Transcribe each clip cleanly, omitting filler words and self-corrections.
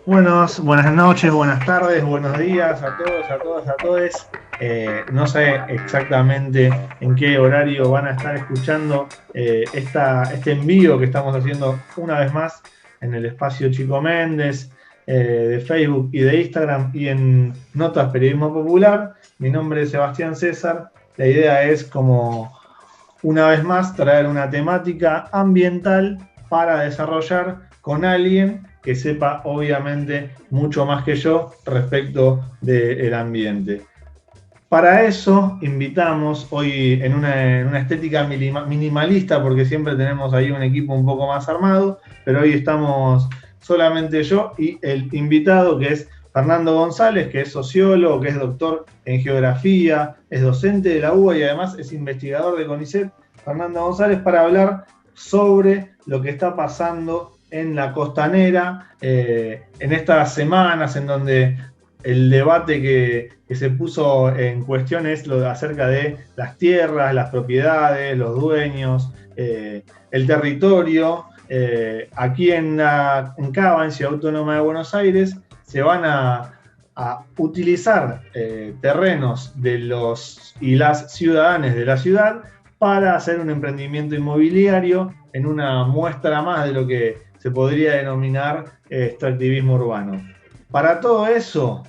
Buenas noches, buenas tardes, buenos días a todos, a todas, a todes. No sé exactamente en qué horario van a estar escuchando este envío que estamos haciendo una vez más en el espacio Chico Méndez de Facebook y de Instagram y en Notas Periodismo Popular. Mi nombre es Sebastián César. La idea es, como una vez más, traer una temática ambiental para desarrollar con alguien que sepa obviamente mucho más que yo respecto del ambiente. Para eso invitamos hoy en una estética minimalista, porque siempre tenemos ahí un equipo un poco más armado, pero hoy estamos solamente yo y el invitado, que es Fernando González, que es sociólogo, que es doctor en geografía, es docente de la UBA y además es investigador de CONICET. Fernando González, para hablar sobre lo que está pasando en la costanera en estas semanas en donde el debate que se puso en cuestión es acerca de las tierras, las propiedades, los dueños, el territorio. Aquí en Cava, en Ciudad Autónoma de Buenos Aires, se van a utilizar terrenos de los y las ciudadanos de la ciudad para hacer un emprendimiento inmobiliario en una muestra más de lo que se podría denominar extractivismo urbano. Para todo eso,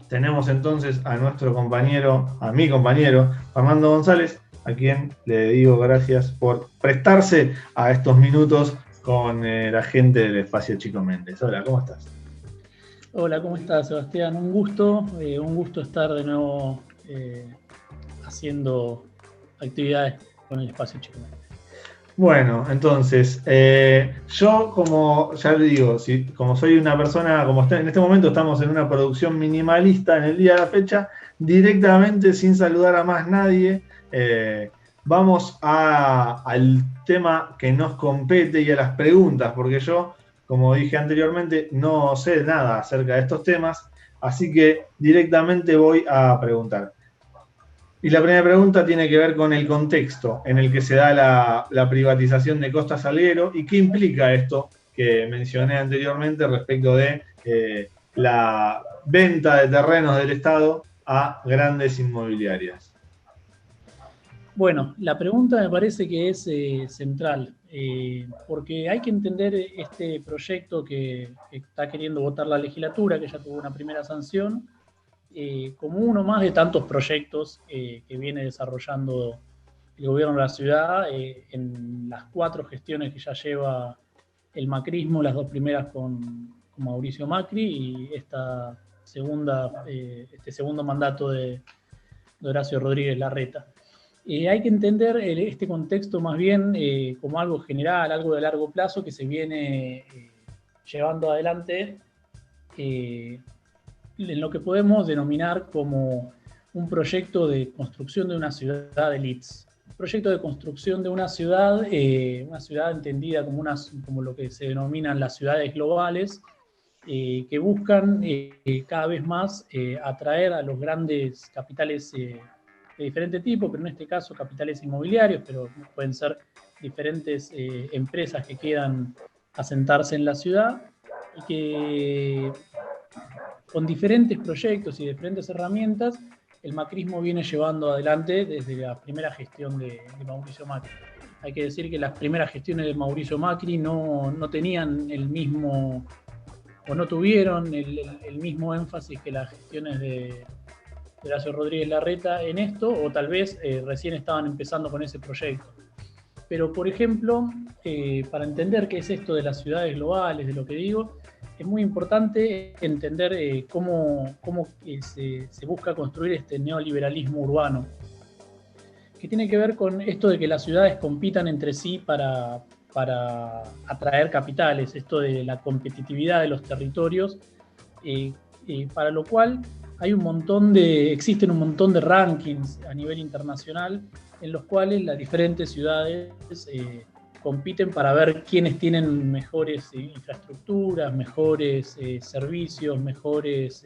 tenemos entonces a nuestro compañero, a mi compañero, Fernando González, a quien le digo gracias por prestarse a estos minutos con la gente del espacio Chico Méndez. Hola, ¿cómo estás? Hola, ¿cómo estás, Sebastián? Un gusto estar de nuevo haciendo actividades con el espacio Chico Méndez. Bueno, entonces, yo como ya le digo, como soy una persona, como en este momento estamos en una producción minimalista en el día de la fecha, directamente sin saludar a más nadie, vamos al tema que nos compete y a las preguntas, porque yo, como dije anteriormente, no sé nada acerca de estos temas, así que directamente voy a preguntar. Y la primera pregunta tiene que ver con el contexto en el que se da la privatización de Costa Salguero y qué implica esto que mencioné anteriormente respecto de la venta de terrenos del Estado a grandes inmobiliarias. Bueno, la pregunta me parece que es central, porque hay que entender este proyecto que está queriendo votar la legislatura, que ya tuvo una primera sanción, como uno más de tantos proyectos que viene desarrollando el gobierno de la ciudad en las 4 gestiones que ya lleva el macrismo, las 2 primeras con Mauricio Macri y este segundo mandato de Horacio Rodríguez Larreta. Hay que entender este contexto más bien como algo general, algo de largo plazo que se viene llevando adelante en lo que podemos denominar como un proyecto de construcción de una ciudad de elites. Un proyecto de construcción de una ciudad entendida como lo que se denominan las ciudades globales, que buscan cada vez más atraer a los grandes capitales de diferente tipo, pero en este caso capitales inmobiliarios, pero pueden ser diferentes empresas que quieran asentarse en la ciudad y que con diferentes proyectos y diferentes herramientas, el macrismo viene llevando adelante desde la primera gestión de Mauricio Macri. Hay que decir que las primeras gestiones de Mauricio Macri no tenían el mismo, o no tuvieron el mismo énfasis que las gestiones de Horacio Rodríguez Larreta en esto, o tal vez recién estaban empezando con ese proyecto. Pero, por ejemplo, para entender qué es esto de las ciudades globales, de lo que digo, es muy importante entender cómo se busca construir este neoliberalismo urbano, que tiene que ver con esto de que las ciudades compitan entre sí para atraer capitales, esto de la competitividad de los territorios, para lo cual existen un montón de rankings a nivel internacional en los cuales las diferentes ciudades compiten para ver quiénes tienen mejores infraestructuras, mejores servicios, mejores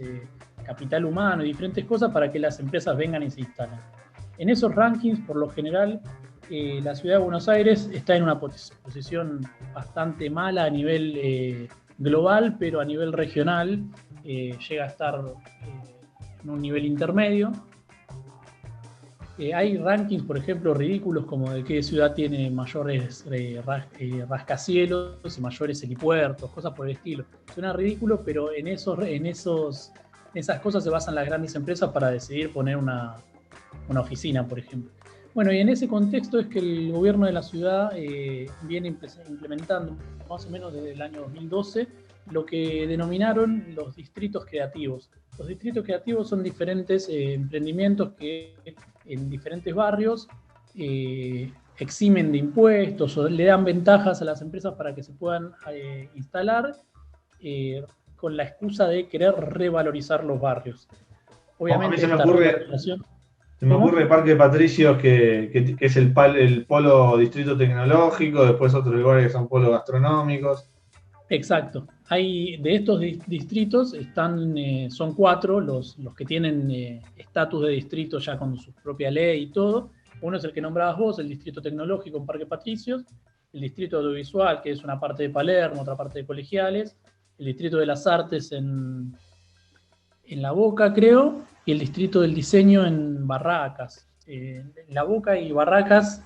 capital humano y diferentes cosas para que las empresas vengan y se instalen. En esos rankings, por lo general, la ciudad de Buenos Aires está en una posición bastante mala a nivel global, pero a nivel regional llega a estar en un nivel intermedio. Hay rankings, por ejemplo, ridículos como de qué ciudad tiene mayores rascacielos y mayores helipuertos, cosas por el estilo. Suena ridículo, pero en esas cosas se basan las grandes empresas para decidir poner una oficina, por ejemplo. Bueno, y en ese contexto es que el gobierno de la ciudad viene implementando, más o menos desde el año 2012, lo que denominaron los distritos creativos. Los distritos creativos son diferentes emprendimientos que en diferentes barrios eximen de impuestos o le dan ventajas a las empresas para que se puedan instalar con la excusa de querer revalorizar los barrios. Obviamente A mí esta revalorización... se me ocurre Parque Patricios, que es el polo distrito tecnológico, después otros lugares que son polos gastronómicos. Exacto. Hay, de estos distritos son 4 los que tienen estatus de distrito ya con su propia ley y todo. Uno es el que nombrabas vos, el distrito tecnológico en Parque Patricios, el distrito audiovisual, que es una parte de Palermo, otra parte de Colegiales, el distrito de las artes en La Boca, creo, y el distrito del diseño en Barracas. La Boca y Barracas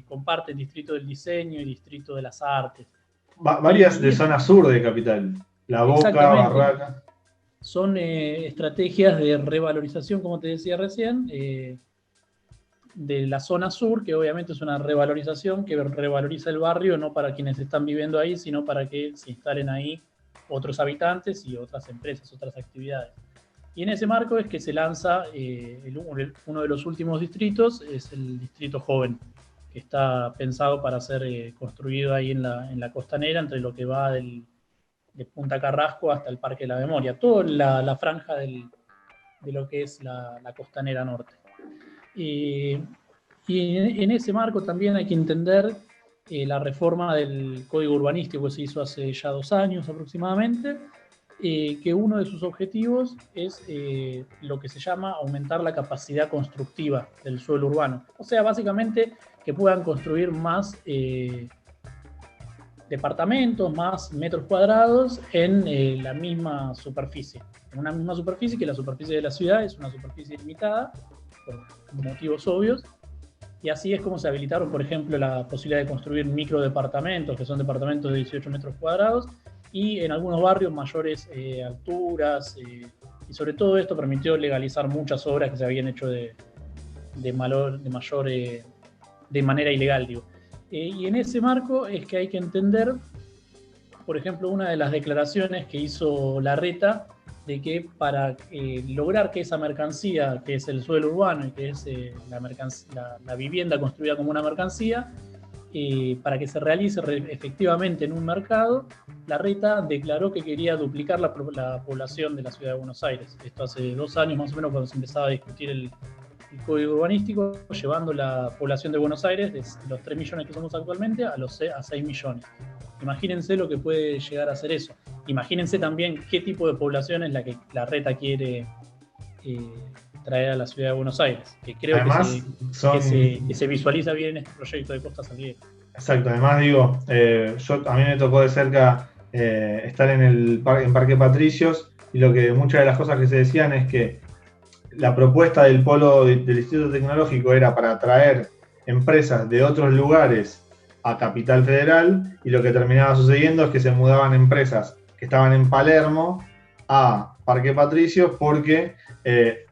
comparten distrito del diseño y distrito de las artes. Varias de zona sur de Capital. La Boca, Barracas. Son estrategias de revalorización, como te decía recién, de la zona sur, que obviamente es una revalorización que revaloriza el barrio, no para quienes están viviendo ahí, sino para que se instalen ahí otros habitantes y otras empresas, otras actividades. Y en ese marco es que se lanza uno de los últimos distritos, es el distrito joven, que está pensado para ser construido ahí en la costanera, entre lo que va de Punta Carrasco hasta el Parque de la Memoria, toda la franja de lo que es la costanera norte. Y en ese marco también hay que entender la reforma del Código Urbanístico que se hizo hace ya 2 años aproximadamente, que uno de sus objetivos es lo que se llama aumentar la capacidad constructiva del suelo urbano. O sea, básicamente que puedan construir más departamentos, más metros cuadrados en la misma superficie. En una misma superficie, que la superficie de la ciudad es una superficie limitada, por motivos obvios, y así es como se habilitaron, por ejemplo, la posibilidad de construir microdepartamentos, que son departamentos de 18 metros cuadrados, y en algunos barrios mayores alturas, y sobre todo esto permitió legalizar muchas obras que se habían hecho de manera ilegal, digo. Y en ese marco es que hay que entender, por ejemplo, una de las declaraciones que hizo Larreta, de que para lograr que esa mercancía, que es el suelo urbano y que es la vivienda construida como una mercancía, para que se realice efectivamente en un mercado, Larreta declaró que quería duplicar la población de la ciudad de Buenos Aires. Esto hace 2 años más o menos, cuando se empezaba a discutir el código urbanístico, llevando la población de Buenos Aires de los 3 millones que somos actualmente a 6 millones. Imagínense lo que puede llegar a ser eso. Imagínense también qué tipo de población es la que Larreta quiere traer a la ciudad de Buenos Aires, que creo además, que se visualiza bien en este proyecto de Costa Salguero. Exacto, además digo, a mí me tocó de cerca estar en Parque Patricios, y muchas de las cosas que se decían es que la propuesta del polo del Distrito Tecnológico era para atraer empresas de otros lugares a Capital Federal, y lo que terminaba sucediendo es que se mudaban empresas que estaban en Palermo a Parque Patricios porque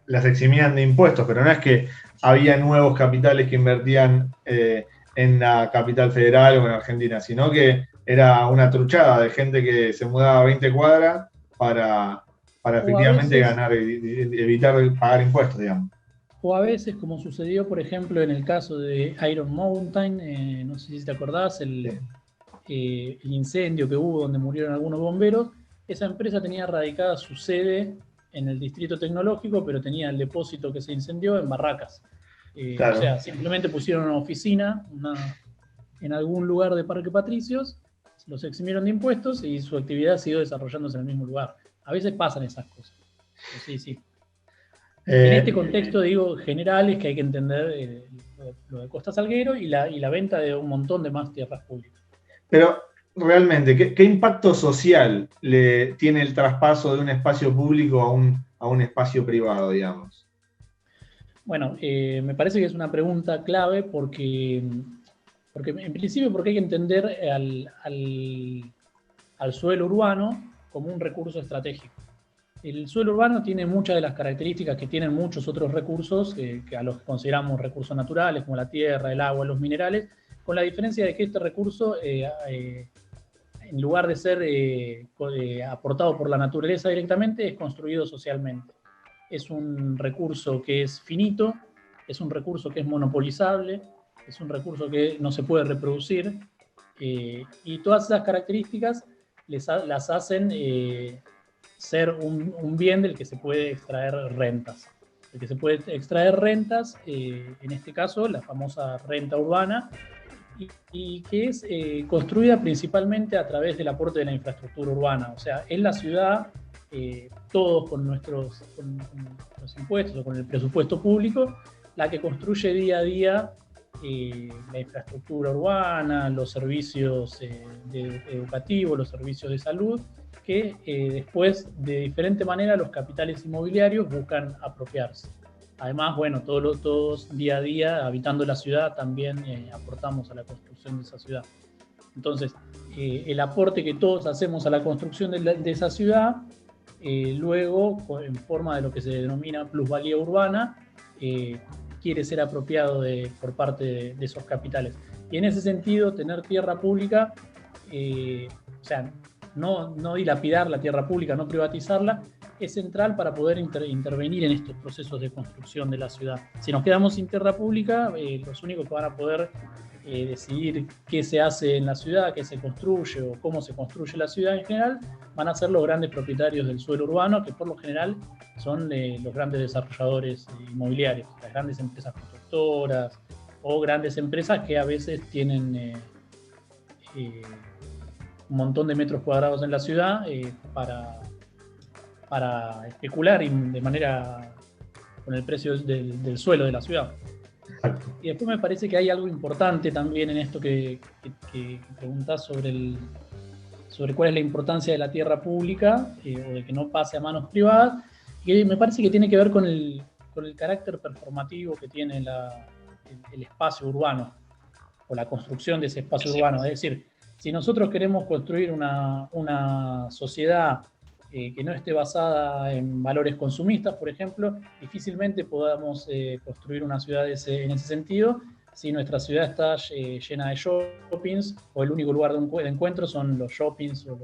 las eximían de impuestos, pero no es que había nuevos capitales que invertían en la Capital Federal o en Argentina, sino que era una truchada de gente que se mudaba a 20 cuadras para efectivamente evitar pagar impuestos, digamos. O a veces, como sucedió, por ejemplo, en el caso de Iron Mountain, no sé si te acordás, el incendio que hubo donde murieron algunos bomberos, esa empresa tenía radicada su sede en el distrito tecnológico, pero tenía el depósito que se incendió en Barracas. Claro. O sea, simplemente pusieron una oficina en algún lugar de Parque Patricios, los eximieron de impuestos y su actividad siguió desarrollándose en el mismo lugar. A veces pasan esas cosas. Pero sí. En este contexto, digo, general, es que hay que entender lo de Costa Salguero y la venta de un montón de más tierras públicas. Pero realmente, ¿qué impacto social le tiene el traspaso de un espacio público a un espacio privado, digamos? Bueno, me parece que es una pregunta clave porque en principio porque hay que entender al suelo urbano como un recurso estratégico. El suelo urbano tiene muchas de las características que tienen muchos otros recursos, que a los que consideramos recursos naturales, como la tierra, el agua, los minerales, con la diferencia de que este recurso, en lugar de ser aportado por la naturaleza directamente, es construido socialmente. Es un recurso que es finito, es un recurso que es monopolizable, es un recurso que no se puede reproducir, y todas esas características las hacen ser un bien del que se puede extraer rentas. El que se puede extraer rentas, en este caso la famosa renta urbana, y que es construida principalmente a través del aporte de la infraestructura urbana. O sea, en la ciudad, todos con nuestros con los impuestos o con el presupuesto público, la que construye día a día la infraestructura urbana, los servicios educativos, los servicios de salud, que después, de diferente manera, los capitales inmobiliarios buscan apropiarse. Además, bueno, todos día a día, habitando la ciudad, también aportamos a la construcción de esa ciudad. Entonces, el aporte que todos hacemos a la construcción de esa ciudad, luego, en forma de lo que se denomina plusvalía urbana, quiere ser apropiado por parte de esos capitales. Y en ese sentido, tener tierra pública, o sea, no dilapidar la tierra pública, no privatizarla, es central para poder intervenir en estos procesos de construcción de la ciudad. Si nos quedamos sin tierra pública, los únicos que van a poder decidir qué se hace en la ciudad, qué se construye o cómo se construye la ciudad en general, van a ser los grandes propietarios del suelo urbano, que por lo general son los grandes desarrolladores inmobiliarios, las grandes empresas constructoras o grandes empresas que a veces tienen un montón de metros cuadrados en la ciudad para especular de manera con el precio del suelo de la ciudad. Y después me parece que hay algo importante también en esto que preguntás sobre cuál es la importancia de la tierra pública o de que no pase a manos privadas, que me parece que tiene que ver con el carácter performativo que tiene el espacio urbano o la construcción de ese espacio urbano. Es decir, si nosotros queremos construir una sociedad que no esté basada en valores consumistas, por ejemplo, difícilmente podamos construir una ciudad en ese sentido si nuestra ciudad está llena de shoppings o el único lugar de encuentro son los shoppings o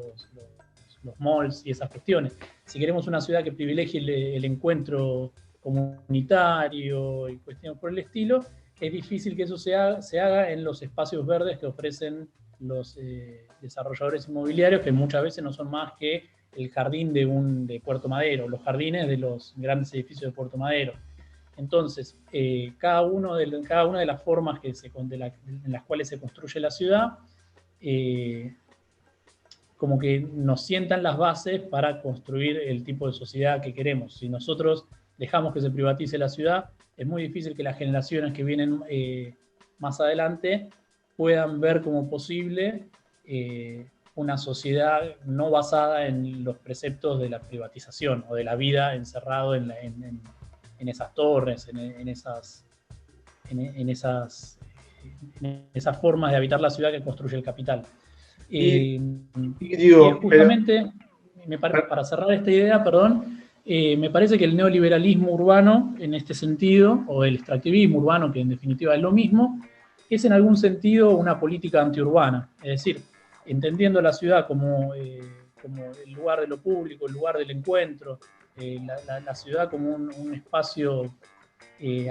los malls y esas cuestiones. Si queremos una ciudad que privilegie el encuentro comunitario y cuestiones por el estilo, es difícil que eso se haga en los espacios verdes que ofrecen los desarrolladores inmobiliarios, que muchas veces no son más que el jardín de Puerto Madero, los jardines de los grandes edificios de Puerto Madero. Entonces, cada una de las formas en las cuales se construye la ciudad, como que nos sientan las bases para construir el tipo de sociedad que queremos. Si nosotros dejamos que se privatice la ciudad, es muy difícil que las generaciones que vienen más adelante puedan ver como posible una sociedad no basada en los preceptos de la privatización o de la vida encerrado en esas torres, en esas formas de habitar la ciudad que construye el capital. Y justamente, para cerrar esta idea, me parece que el neoliberalismo urbano, en este sentido, o el extractivismo urbano, que en definitiva es lo mismo, es en algún sentido una política antiurbana. Es decir, entendiendo la ciudad como el lugar de lo público, el lugar del encuentro, la ciudad como un espacio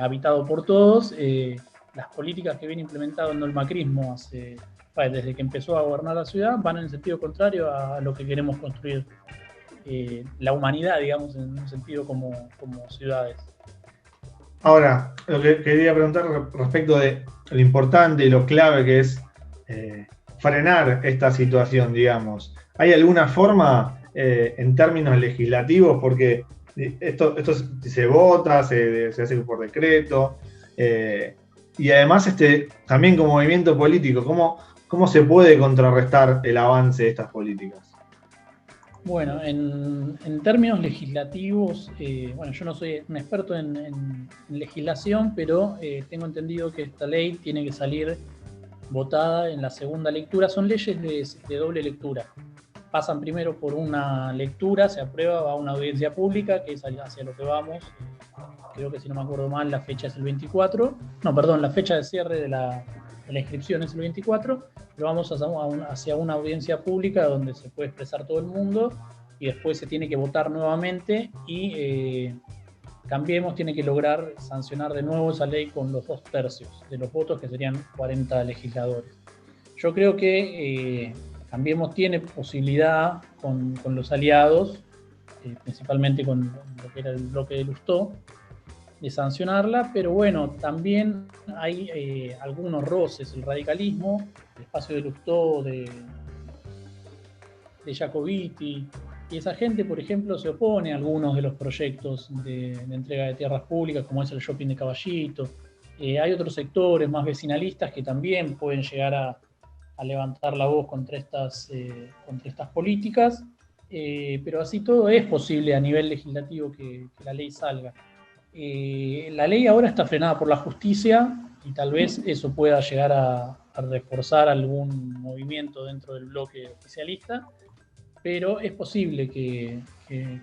habitado por todos, las políticas que viene implementando el macrismo desde que empezó a gobernar la ciudad van en el sentido contrario a lo que queremos construir la humanidad, digamos, en un sentido como ciudades. Ahora, lo que quería preguntar respecto de lo importante y lo clave que es frenar esta situación, digamos. ¿Hay alguna forma en términos legislativos? Porque esto se vota, se hace por decreto, y además también como movimiento político, ¿Cómo se puede contrarrestar el avance de estas políticas? Bueno, en términos legislativos, bueno, yo no soy un experto en legislación, pero tengo entendido que esta ley tiene que salir votada en la segunda lectura. Son leyes de doble lectura. Pasan primero por una lectura, se aprueba, va a una audiencia pública, que es hacia lo que vamos. Creo que si no me acuerdo mal, la fecha es el 24. No, perdón, la fecha de cierre de la inscripción es el 24, pero vamos hacia una audiencia pública donde se puede expresar todo el mundo y después se tiene que votar nuevamente y Cambiemos tiene que lograr sancionar de nuevo esa ley con los 2/3 de los votos, que serían 40 legisladores. Yo creo que Cambiemos tiene posibilidad con los aliados, principalmente con lo que era el bloque de Lustó, de sancionarla, pero bueno, también hay algunos roces, el radicalismo, el espacio de Lustó, de Jacobiti, y esa gente, por ejemplo, se opone a algunos de los proyectos de entrega de tierras públicas, como es el shopping de Caballito. Hay otros sectores más vecinalistas que también pueden llegar a levantar la voz contra estas políticas, pero así todo es posible a nivel legislativo que la ley salga. La ley ahora está frenada por la justicia y tal vez eso pueda llegar a reforzar algún movimiento dentro del bloque oficialista, pero es posible que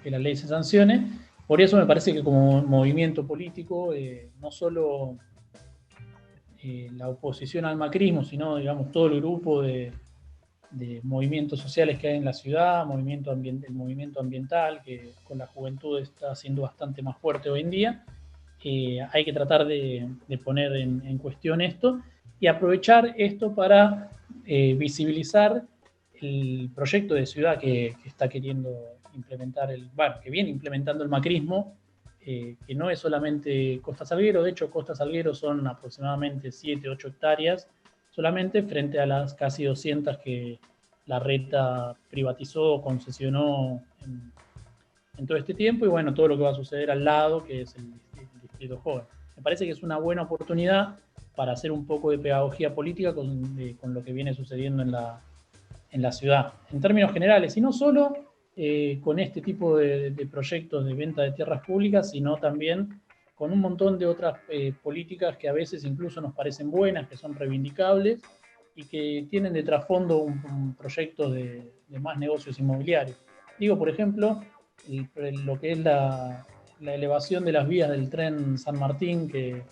la ley se sancione. Por eso me parece que como movimiento político, no solo la oposición al macrismo, sino digamos todo el grupo de movimientos sociales que hay en la ciudad, el movimiento ambiental, que con la juventud está siendo bastante más fuerte hoy en día. Hay que tratar de poner en cuestión esto y aprovechar esto para visibilizar el proyecto de ciudad que está queriendo implementar, que viene implementando el macrismo, que no es solamente Costa Salguero. De hecho, Costa Salguero son aproximadamente 7, 8 hectáreas solamente, frente a las casi 200 que la Reta privatizó o concesionó en todo este tiempo, y bueno, todo lo que va a suceder al lado, que es el Distrito Joven. Me parece que es una buena oportunidad para hacer un poco de pedagogía política con lo que viene sucediendo en la ciudad, en términos generales, y no solo con este tipo de proyectos de venta de tierras públicas, sino también con un montón de otras políticas que a veces incluso nos parecen buenas, que son reivindicables y que tienen de trasfondo un proyecto de más negocios inmobiliarios. Digo, por ejemplo, lo que es la elevación de las vías del tren San Martín, que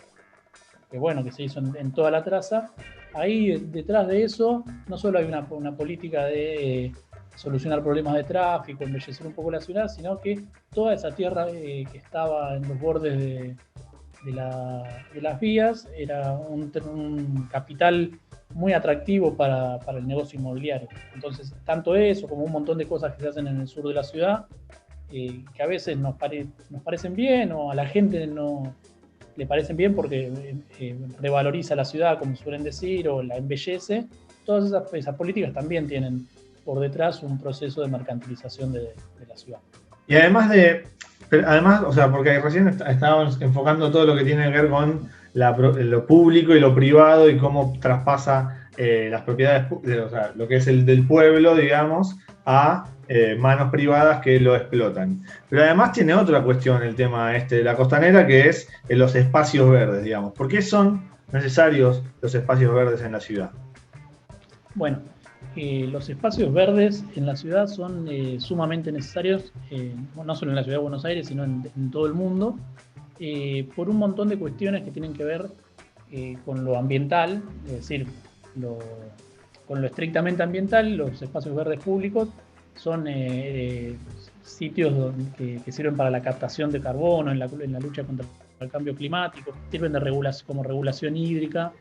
se hizo en toda la traza. Ahí detrás de eso no solo hay una política de solucionar problemas de tráfico, embellecer un poco la ciudad, sino que toda esa tierra que estaba en los bordes de las vías era un capital muy atractivo para el negocio inmobiliario. Entonces, tanto eso como un montón de cosas que se hacen en el sur de la ciudad, que a veces nos parecen bien, o a la gente no le parecen bien porque revaloriza la ciudad, como suelen decir, o la embellece. Todas esas políticas también tienen por detrás un proceso de mercantilización de la ciudad. Y además, o sea, porque recién estábamos enfocando todo lo que tiene que ver con lo público y lo privado y cómo traspasa las propiedades, o sea, lo que es el del pueblo, digamos, a manos privadas que lo explotan. Pero además tiene otra cuestión el tema de la costanera, que es los espacios verdes, digamos. ¿Por qué son necesarios los espacios verdes en la ciudad? Bueno, los espacios verdes en la ciudad son sumamente necesarios, no solo en la ciudad de Buenos Aires, sino en todo el mundo, por un montón de cuestiones que tienen que ver con lo ambiental, es decir, con lo estrictamente ambiental. Los espacios verdes públicos son sitios que sirven para la captación de carbono en la lucha contra el cambio climático, sirven como regulación hídrica,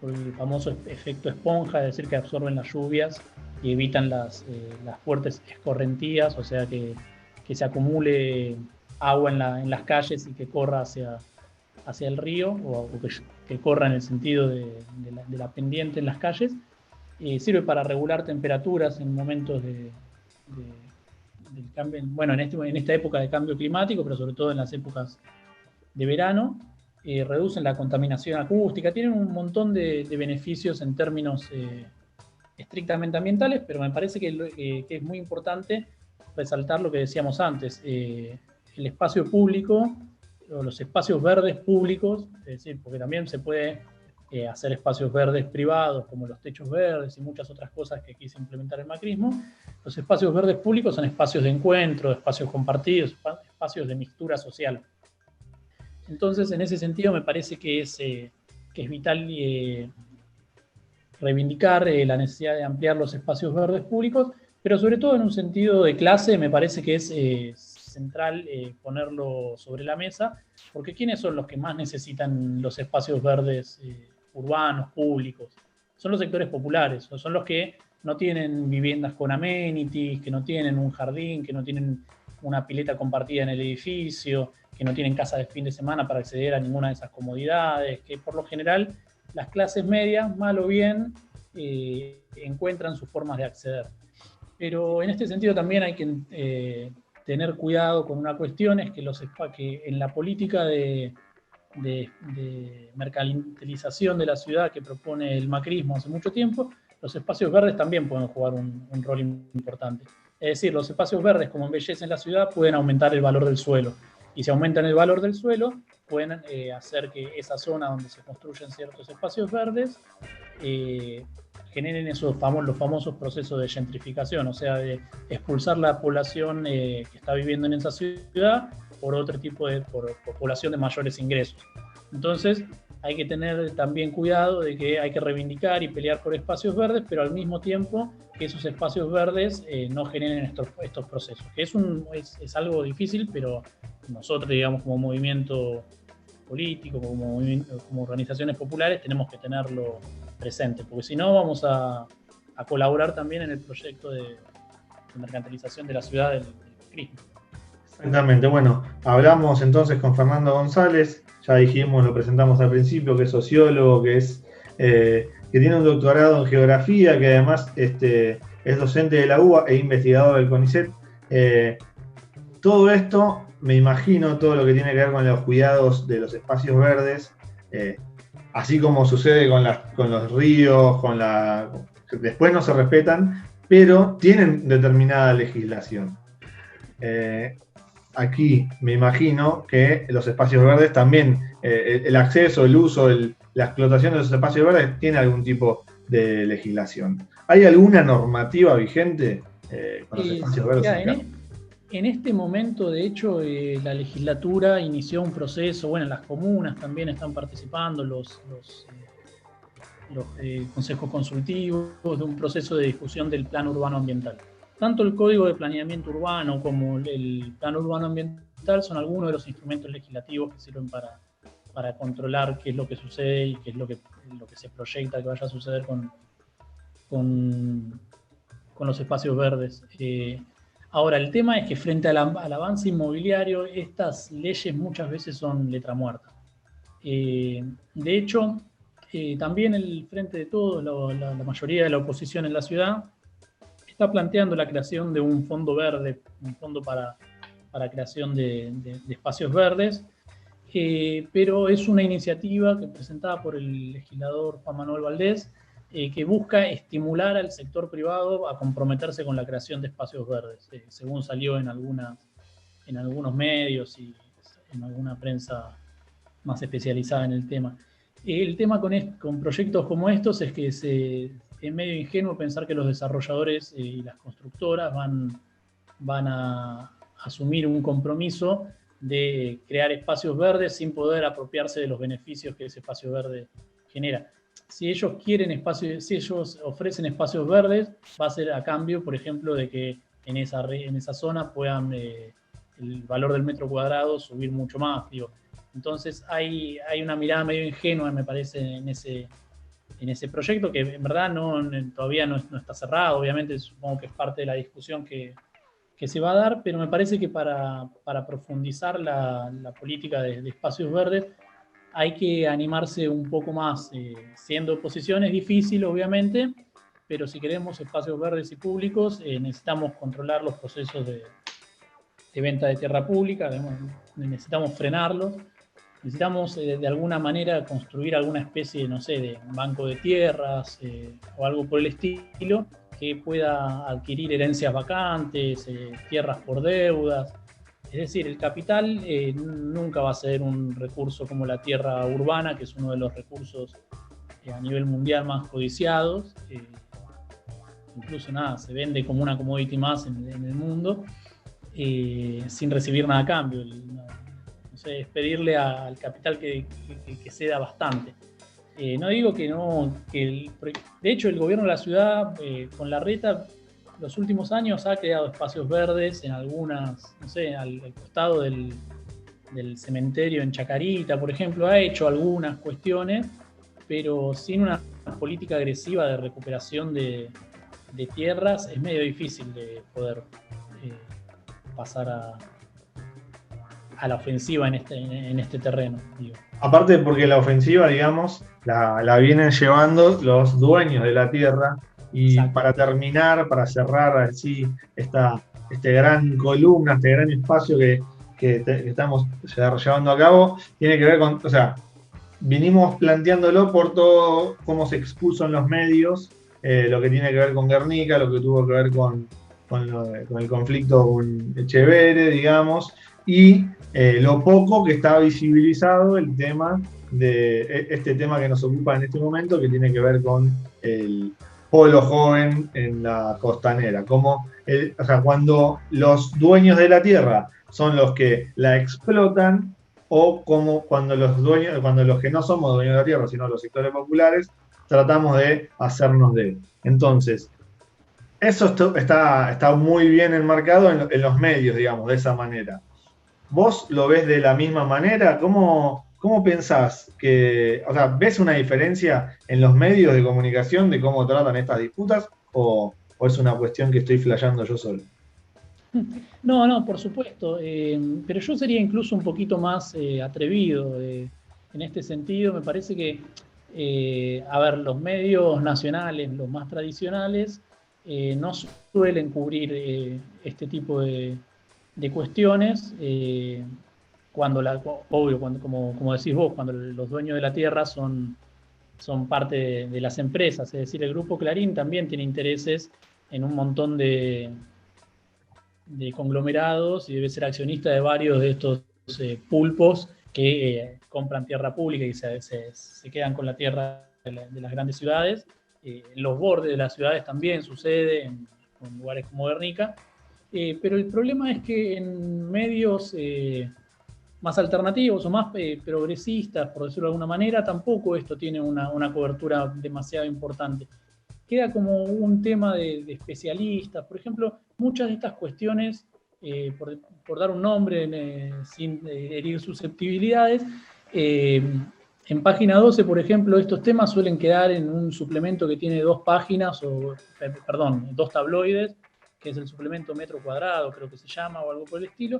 por el famoso efecto esponja, es decir, que absorben las lluvias y evitan las fuertes escorrentías, o sea que se acumule agua en las calles y que corra hacia el río, o que corra en el sentido de la pendiente en las calles. Sirve para regular temperaturas en momentos del cambio, bueno, en esta época de cambio climático, pero sobre todo en las épocas de verano. Reducen la contaminación acústica, tienen un montón de beneficios en términos estrictamente ambientales, pero me parece que es muy importante resaltar lo que decíamos antes, el espacio público, o los espacios verdes públicos, es decir, porque también se puede hacer espacios verdes privados, como los techos verdes y muchas otras cosas que quise implementar el macrismo. Los espacios verdes públicos son espacios de encuentro, espacios compartidos, espacios de mixtura social. Entonces, en ese sentido, me parece que es vital reivindicar la necesidad de ampliar los espacios verdes públicos, pero sobre todo en un sentido de clase me parece que es central ponerlo sobre la mesa, porque ¿quiénes son los que más necesitan los espacios verdes urbanos, públicos? Son los sectores populares, son los que no tienen viviendas con amenities, que no tienen un jardín, que no tienen una pileta compartida en el edificio, que no tienen casa de fin de semana para acceder a ninguna de esas comodidades, que por lo general las clases medias, mal o bien, encuentran sus formas de acceder. Pero en este sentido también hay que tener cuidado con una cuestión, es que en la política de mercantilización de la ciudad que propone el macrismo hace mucho tiempo, los espacios verdes también pueden jugar un rol importante. Es decir, los espacios verdes, como embellecen la ciudad, pueden aumentar el valor del suelo. Y si aumentan el valor del suelo, pueden hacer que esa zona donde se construyen ciertos espacios verdes generen los famosos procesos de gentrificación, o sea, de expulsar la población que está viviendo en esa ciudad por otro tipo por población de mayores ingresos. Entonces, hay que tener también cuidado de que hay que reivindicar y pelear por espacios verdes, pero al mismo tiempo que esos espacios verdes no generen estos procesos, que es algo difícil, pero nosotros, digamos, como movimiento político, como organizaciones populares, tenemos que tenerlo presente, porque si no vamos a colaborar también en el proyecto de mercantilización de la ciudad del macrismo. Exactamente, bueno, hablamos entonces con Fernando González, ya dijimos, lo presentamos al principio, que es sociólogo, que tiene un doctorado en geografía, que además es docente de la UBA e investigador del CONICET. Todo esto, me imagino, todo lo que tiene que ver con los cuidados de los espacios verdes, así como sucede con los ríos, después no se respetan, pero tienen determinada legislación. Aquí me imagino que los espacios verdes también, el acceso, el uso, la explotación de los espacios verdes tiene algún tipo de legislación. ¿Hay alguna normativa vigente con los espacios verdes? En este momento, de hecho, la legislatura inició un proceso, bueno, las comunas también están participando, los consejos consultivos, de un proceso de discusión del plan urbano ambiental. Tanto el Código de Planeamiento Urbano como el Plan Urbano Ambiental son algunos de los instrumentos legislativos que sirven para controlar qué es lo que sucede y qué es lo que se proyecta que vaya a suceder con los espacios verdes. Ahora, el tema es que frente al avance inmobiliario, estas leyes muchas veces son letra muerta. De hecho, también el Frente de Todos, la mayoría de la oposición en la ciudad, está planteando la creación de un fondo verde, un fondo para creación de espacios verdes, pero es una iniciativa presentada por el legislador Juan Manuel Valdés, que busca estimular al sector privado a comprometerse con la creación de espacios verdes, según salió en algunos medios y en alguna prensa más especializada en el tema. El tema con proyectos como estos es que es medio ingenuo pensar que los desarrolladores y las constructoras van a asumir un compromiso de crear espacios verdes sin poder apropiarse de los beneficios que ese espacio verde genera. Si ellos ofrecen espacios verdes, va a ser a cambio, por ejemplo, de que en esa zona puedan el valor del metro cuadrado subir mucho más. Digo. Entonces hay una mirada medio ingenua, me parece, en ese proyecto, que en verdad todavía no está cerrado. Obviamente supongo que es parte de la discusión que se va a dar, pero me parece que para profundizar la política de espacios verdes hay que animarse un poco más. Siendo oposición es difícil, obviamente, pero si queremos espacios verdes y públicos, necesitamos controlar los procesos de venta de tierra pública, necesitamos frenarlos, Necesitamos de alguna manera construir alguna especie, no sé, de banco de tierras o algo por el estilo que pueda adquirir herencias vacantes, tierras por deudas. Es decir, el capital nunca va a ser un recurso como la tierra urbana, que es uno de los recursos a nivel mundial más codiciados. Incluso nada, se vende como una commodity más en el mundo, sin recibir nada a cambio. No sé, es pedirle al capital que ceda bastante. No digo que no, de hecho el gobierno de la ciudad con Larreta los últimos años ha creado espacios verdes en algunas, no sé, al costado del cementerio en Chacarita, por ejemplo, ha hecho algunas cuestiones, pero sin una política agresiva de recuperación de tierras es medio difícil de poder pasar a la ofensiva en este terreno, digo. Aparte porque la ofensiva, digamos, la vienen llevando los dueños de la tierra. Y exacto, para terminar, para cerrar así este gran columna, este gran espacio que estamos llevando a cabo, tiene que ver con, o sea, vinimos planteándolo por todo cómo se expuso en los medios, lo que tiene que ver con Guernica, lo que tuvo que ver con el conflicto con Echeverre, digamos, y lo poco que está visibilizado el tema de este tema que nos ocupa en este momento, que tiene que ver con el polo joven en la costanera. Como o sea, cuando los dueños de la tierra son los que la explotan, o como cuando los que no somos dueños de la tierra, sino los sectores populares, tratamos de hacernos de él. Entonces, eso está muy bien enmarcado en los medios, digamos, de esa manera. ¿Vos lo ves de la misma manera? ¿Cómo pensás que, o sea, ves una diferencia en los medios de comunicación de cómo tratan estas disputas o es una cuestión que estoy flasheando yo solo? No, por supuesto, pero yo sería incluso un poquito más atrevido en este sentido. Me parece que, a ver, los medios nacionales, los más tradicionales, no suelen cubrir este tipo de cuestiones, obvio, como decís vos, cuando los dueños de la tierra son parte de las empresas. Es decir, el Grupo Clarín también tiene intereses en un montón de conglomerados y debe ser accionista de varios de estos pulpos que compran tierra pública y se quedan con la tierra de las grandes ciudades. En los bordes de las ciudades también sucede, en lugares como Guernica. Pero el problema es que en medios más alternativos o más progresistas, por decirlo de alguna manera, tampoco esto tiene una cobertura demasiado importante. Queda como un tema de especialistas. Por ejemplo, muchas de estas cuestiones, por dar un nombre sin herir susceptibilidades, en página 12, por ejemplo, estos temas suelen quedar en un suplemento que tiene 2 páginas, perdón, 2 tabloides, que es el suplemento Metro Cuadrado, creo que se llama, o algo por el estilo,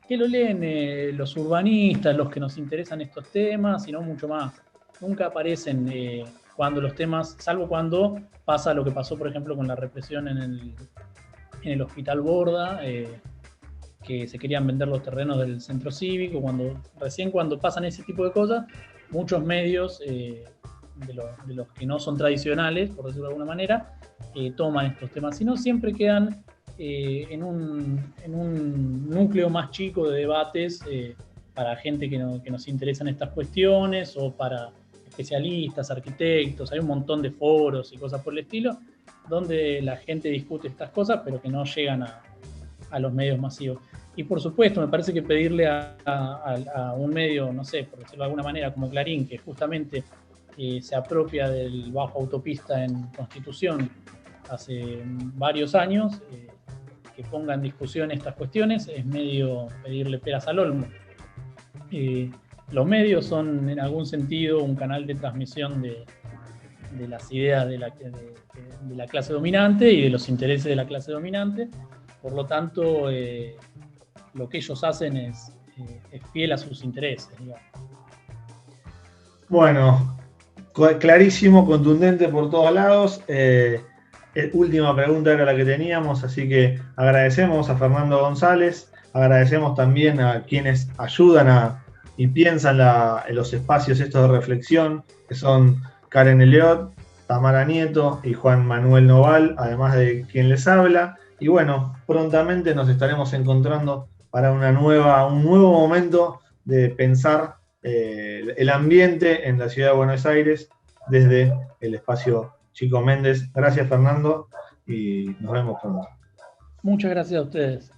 que lo leen los urbanistas, los que nos interesan estos temas, y no mucho más. Nunca aparecen cuando los temas, salvo cuando pasa lo que pasó, por ejemplo, con la represión en el Hospital Borda, que se querían vender los terrenos del centro cívico. Recién cuando pasan ese tipo de cosas, muchos medios de los que no son tradicionales, por decirlo de alguna manera, toman estos temas. Si no, siempre quedan en un núcleo más chico de debates para gente que nos interesan estas cuestiones, o para especialistas, arquitectos. Hay un montón de foros y cosas por el estilo, donde la gente discute estas cosas, pero que no llegan a los medios masivos. Y por supuesto, me parece que pedirle a un medio, no sé, por decirlo de alguna manera, como Clarín, que justamente se apropia del bajo autopista en Constitución hace varios años, que ponga en discusión estas cuestiones, es medio pedirle peras al olmo. Los medios son en algún sentido un canal de transmisión de las ideas de la clase dominante y de los intereses de la clase dominante. Por lo tanto, lo que ellos hacen es fiel a sus intereses, digamos. Bueno, clarísimo, contundente por todos lados. Última pregunta era la que teníamos, así que agradecemos a Fernando González, agradecemos también a quienes ayudan a y piensan en los espacios estos de reflexión, que son Karen Elliot, Tamara Nieto y Juan Manuel Noval, además de quien les habla. Y bueno, prontamente nos estaremos encontrando para un nuevo momento de pensar el ambiente en la ciudad de Buenos Aires desde el espacio Chico Méndez. Gracias, Fernando, y nos vemos pronto. Muchas gracias a ustedes.